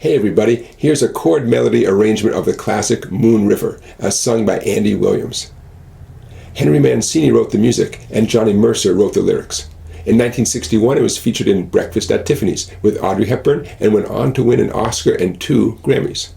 Hey everybody, here's a chord melody arrangement of the classic Moon River, as sung by Andy Williams. Henry Mancini wrote the music, and Johnny Mercer wrote the lyrics. In 1961, it was featured in Breakfast at Tiffany's with Audrey Hepburn and went on to win an Oscar and 2 Grammys.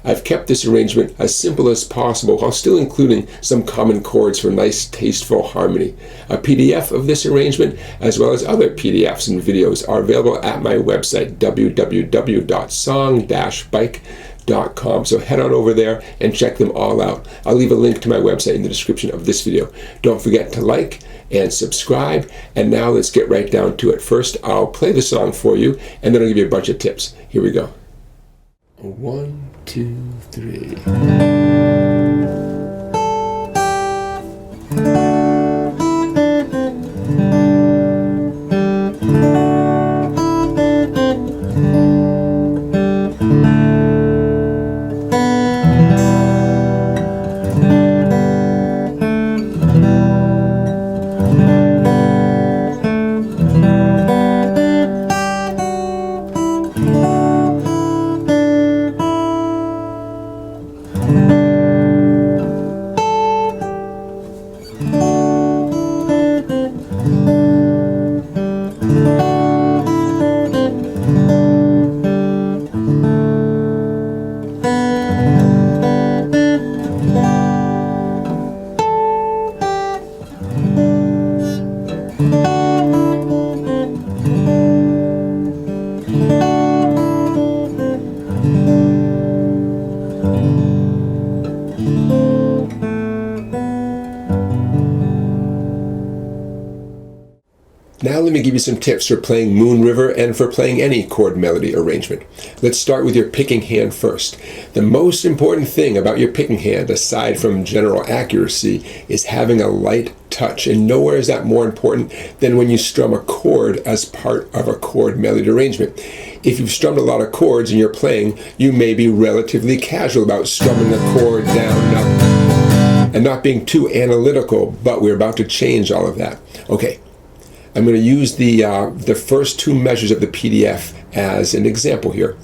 I've kept this arrangement as simple as possible while still including some common chords for nice, tasteful harmony. A PDF of this arrangement, as well as other PDFs and videos, are available at my website, www.song-bike.com. So head on over there and check them all out. I'll leave a link to my website in the description of this video. Don't forget to like and subscribe. And now let's get right down to it. First, I'll play the song for you, and then I'll give you a bunch of tips. Here we go. 1, 2, 3. Now let me give you some tips for playing Moon River and for playing any chord melody arrangement. Let's start with your picking hand first. The most important thing about your picking hand, aside from general accuracy, is having a light touch. And nowhere is that more important than when you strum a chord as part of a chord melody arrangement. If you've strummed a lot of chords and you're playing, you may be relatively casual about strumming a chord down and up and not being too analytical, but we're about to change all of that. Okay. I'm going to use the first 2 measures of the PDF as an example here.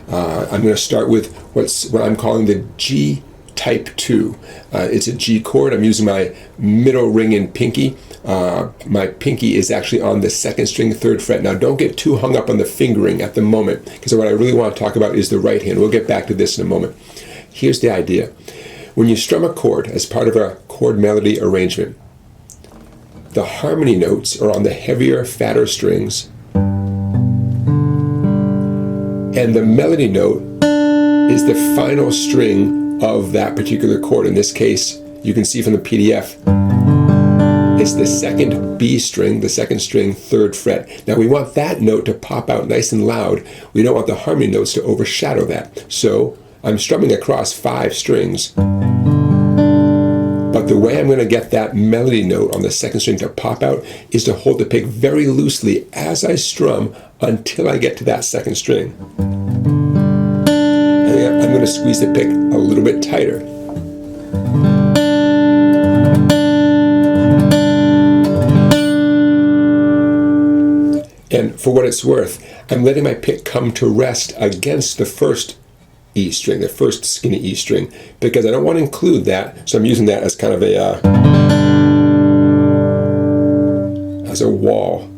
I'm going to start with what I'm calling the G type 2. It's a G chord. I'm using my middle ring and pinky. My pinky is actually on the 2nd string, 3rd fret. Now don't get too hung up on the fingering at the moment, because what I really want to talk about is the right hand. We'll get back to this in a moment. Here's the idea. When you strum a chord as part of a chord melody arrangement, the harmony notes are on the heavier, fatter strings, and the melody note is the final string of that particular chord. In this case, you can see from the PDF, it's the 2nd B string, the 2nd string, 3rd fret. Now we want that note to pop out nice and loud. We don't want the harmony notes to overshadow that. So I'm strumming across 5 strings. But the way I'm going to get that melody note on the 2nd string to pop out is to hold the pick very loosely as I strum until I get to that 2nd string. And then I'm going to squeeze the pick a little bit tighter. And for what it's worth, I'm letting my pick come to rest against the 1st E string, the 1st skinny E string, because I don't want to include that, so I'm using that as kind of as a wall.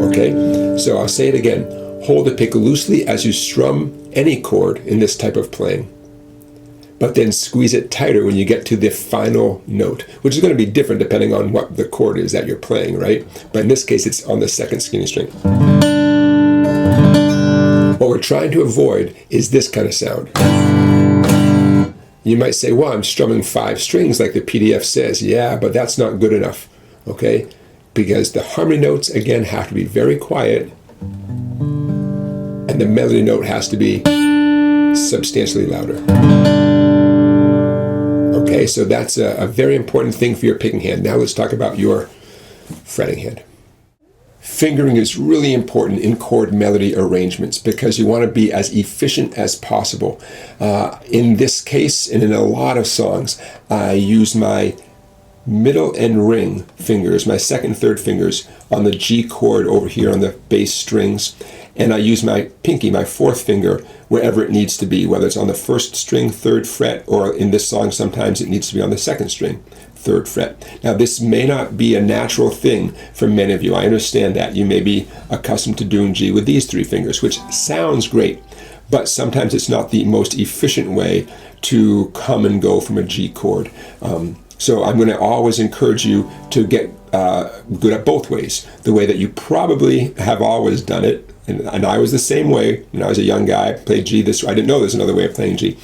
Okay, so I'll say it again. Hold the pick loosely as you strum any chord in this type of playing, but then squeeze it tighter when you get to the final note, which is going to be different depending on what the chord is that you're playing, right? But in this case, it's on the 2nd skinny string. What we're trying to avoid is this kind of sound. You might say, well, I'm strumming 5 strings like the PDF says. Yeah, but that's not good enough, okay? Because the harmony notes, again, have to be very quiet, and the melody note has to be substantially louder. Okay, so that's a very important thing for your picking hand. Now let's talk about your fretting hand. Fingering is really important in chord melody arrangements because you want to be as efficient as possible. In this case, and in a lot of songs, I use my middle and ring fingers, my 2nd and 3rd fingers, on the G chord over here on the bass strings. and I use my pinky, my fourth finger, wherever it needs to be, whether it's on the first string, third fret, or in this song sometimes it needs to be on the second string, third fret. Now this may not be a natural thing for many of you. I understand that. You may be accustomed to doing G with these three fingers, which sounds great, but sometimes it's not the most efficient way to come and go from a G chord. So I'm going to always encourage you to get good at both ways. The way that you probably have always done it, and I was the same way when I was a young guy. I played G this way. I didn't know there's another way of playing G.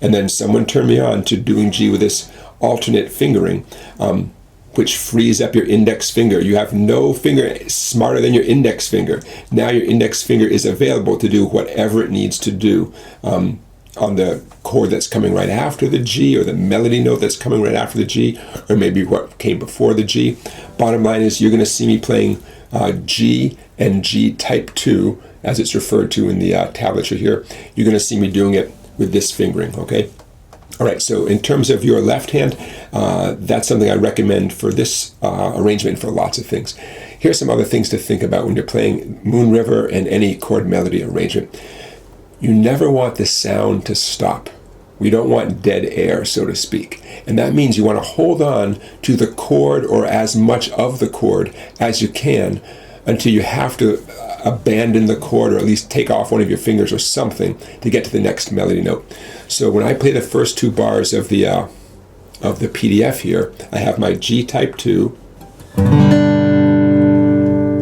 And then someone turned me on to doing G with this alternate fingering, which frees up your index finger. You have no finger smarter than your index finger. Now your index finger is available to do whatever it needs to do on the chord that's coming right after the G, or the melody note that's coming right after the G, or maybe what came before the G. Bottom line is you're going to see me playing G and G type 2, as it's referred to in the tablature here. You're going to see me doing it with this fingering, okay? All right, so in terms of your left hand, that's something I recommend for this arrangement for lots of things. Here's some other things to think about when you're playing Moon River and any chord melody arrangement. You never want the sound to stop. We don't want dead air, so to speak. And that means you want to hold on to the chord, or as much of the chord as you can, until you have to abandon the chord, or at least take off one of your fingers or something to get to the next melody note. So when I play the first two bars of the PDF here, I have my G type 2.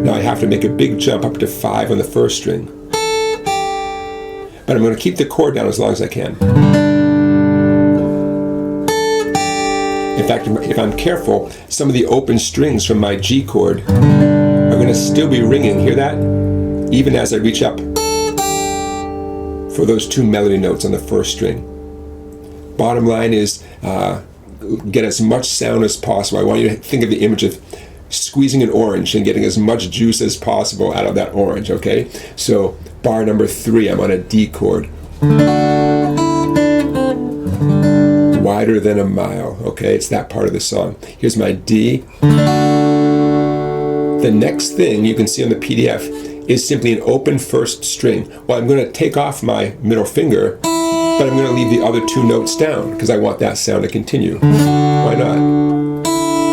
Now I have to make a big jump up to 5 on the first string. But I'm going to keep the chord down as long as I can. In fact, if I'm careful, some of the open strings from my G chord are going to still be ringing. Hear that? Even as I reach up for those two melody notes on the first string. Bottom line is get as much sound as possible. I want you to think of the image of squeezing an orange and getting as much juice as possible out of that orange, okay? So bar number 3, I'm on a D chord. Wider than a mile, okay? It's that part of the song. Here's my D. The next thing you can see on the PDF is simply an open first string. Well, I'm going to take off my middle finger, but I'm going to leave the other two notes down because I want that sound to continue. Why not?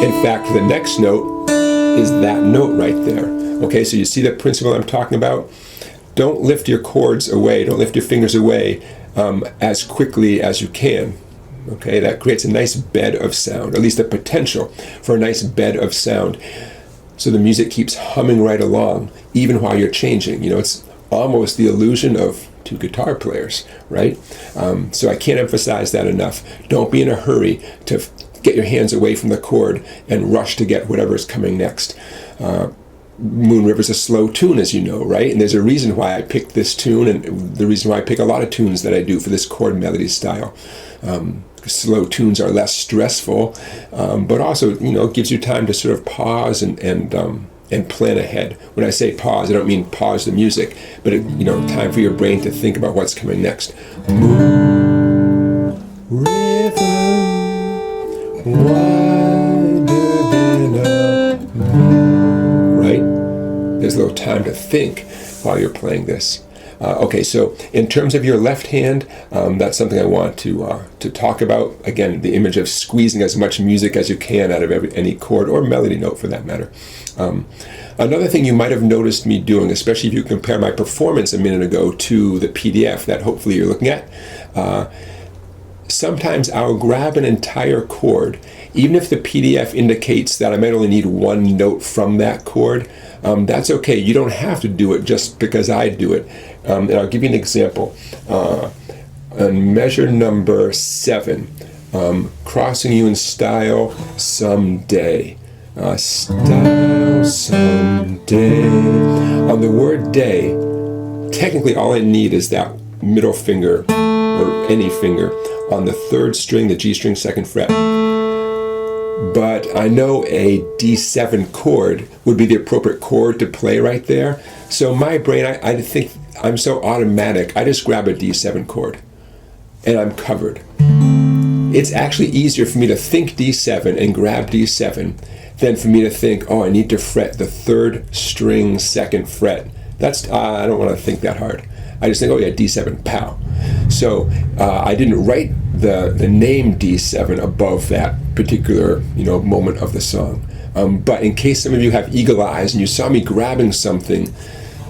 In fact, the next note is that note right there. Okay, so you see the principle I'm talking about? Don't lift your chords away, don't lift your fingers away as quickly as you can. Okay, that creates a nice bed of sound, at least the potential for a nice bed of sound. So the music keeps humming right along, even while you're changing. You know, it's almost the illusion of two guitar players, right? So I can't emphasize that enough. Don't be in a hurry to get your hands away from the chord and rush to get whatever's coming next. Moon River's a slow tune, as you know, right? And there's a reason why I picked this tune, and the reason why I pick a lot of tunes that I do for this chord melody style. Slow tunes are less stressful, but also, you know, gives you time to sort of pause and plan ahead. When I say pause, I don't mean pause the music, but time for your brain to think about what's coming next. Moon River, wider than a mile. Right? There's a little time to think while you're playing this. Okay, so in terms of your left hand, that's something I want to talk about. Again, the image of squeezing as much music as you can out of any chord or melody note for that matter. Another thing you might have noticed me doing, especially if you compare my performance a minute ago to the PDF that hopefully you're looking at, sometimes I'll grab an entire chord, even if the PDF indicates that I might only need one note from that chord. That's okay. You don't have to do it just because I do it. And I'll give you an example. On measure number 7, crossing you in style someday. Style someday. On the word day, technically all I need is that middle finger, or any finger, on the 3rd string, the G string 2nd fret. But I know a D7 chord would be the appropriate chord to play right there. So my brain, I think I'm so automatic, I just grab a D7 chord and I'm covered. It's actually easier for me to think D7 and grab D7 than for me to think, oh, I need to fret the 3rd string 2nd fret That's I don't want to think that hard. I just think, oh yeah, D7, pow. So I didn't write the name D7 above that particular moment of the song. But in case some of you have eagle eyes and you saw me grabbing something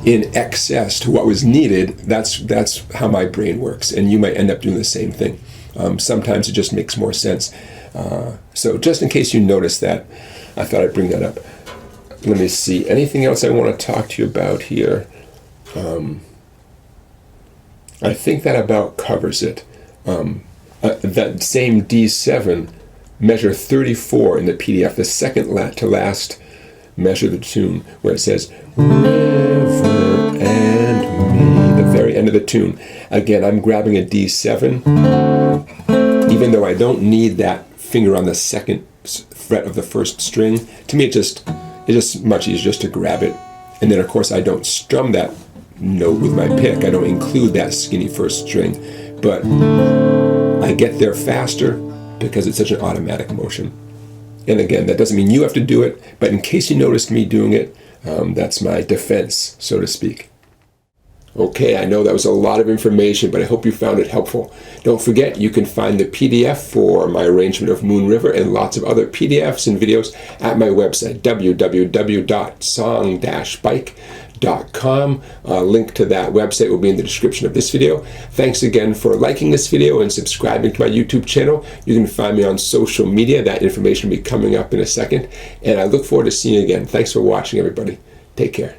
in excess to what was needed, that's how my brain works, and you might end up doing the same thing. Sometimes it just makes more sense. So just in case you noticed that, I thought I'd bring that up. Let me see. Anything else I want to talk to you about here? I think that about covers it. That same D7, measure 34 in the PDF, the second to last measure of the tune, where it says, river and me, the very end of the tune. Again, I'm grabbing a D7, even though I don't need that finger on the second fret of the first string. To me, it's just much easier just to grab it. And then, of course, I don't strum that note with my pick. I don't include that skinny first string, but I get there faster because it's such an automatic motion. And again, that doesn't mean you have to do it, but in case you noticed me doing it, that's my defense, so to speak. Okay, I know that was a lot of information, but I hope you found it helpful. Don't forget, you can find the PDF for my arrangement of Moon River and lots of other PDFs and videos at my website, www.song-bike.com. Link to that website will be in the description of this video. Thanks again for liking this video and subscribing to my YouTube channel. You can find me on social media. That information will be coming up in a second. And I look forward to seeing you again. Thanks for watching, everybody. Take care.